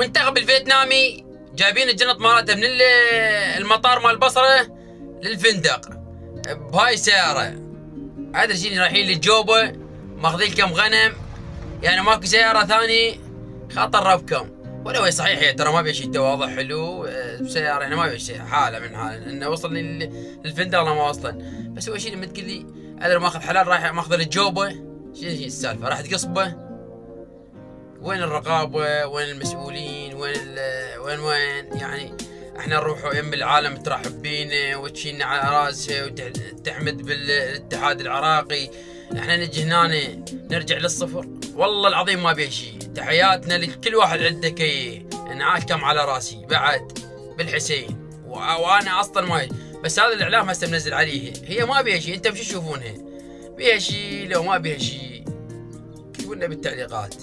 المنتخب الفيتنامي جايبين الجنط مالته من المطار مال البصرة للفندق بهاي السيارة. هذا شيء رايحين للجوبة ماخذين كم غنم، يعني ماكو سيارة ثاني خطر ربكم. ولا هو صحيح هي ترى ما بيها شيء تواضع حلو بسيارة، يعني ما بيها شيء حالة من حالة انه وصل للفندق ولا ما وصل. بس هو شيء لما تقول لي انا ماخذ حلال رايح ماخذ للجوبة، شو السالفة؟ راح تقصبه؟ وين الرقابة؟ وين المسؤولين؟ وين يعني احنا نروح يم العالم ترحب بينا وتشيلنا على راسها وتحمد بالاتحاد العراقي، احنا نجي هنا نرجع للصفر. والله العظيم ما بيه شيء. تحياتنا لكل واحد عنده كي انعاشكم على راسي بعد بالحسين وانا اصلا ما بس هذا الاعلام هسه منزل عليه هي ما بيها شيء. انتم شو تشوفونها؟ بيها شيء لو ما بيها شيء؟ كتبوا لنا بالتعليقات.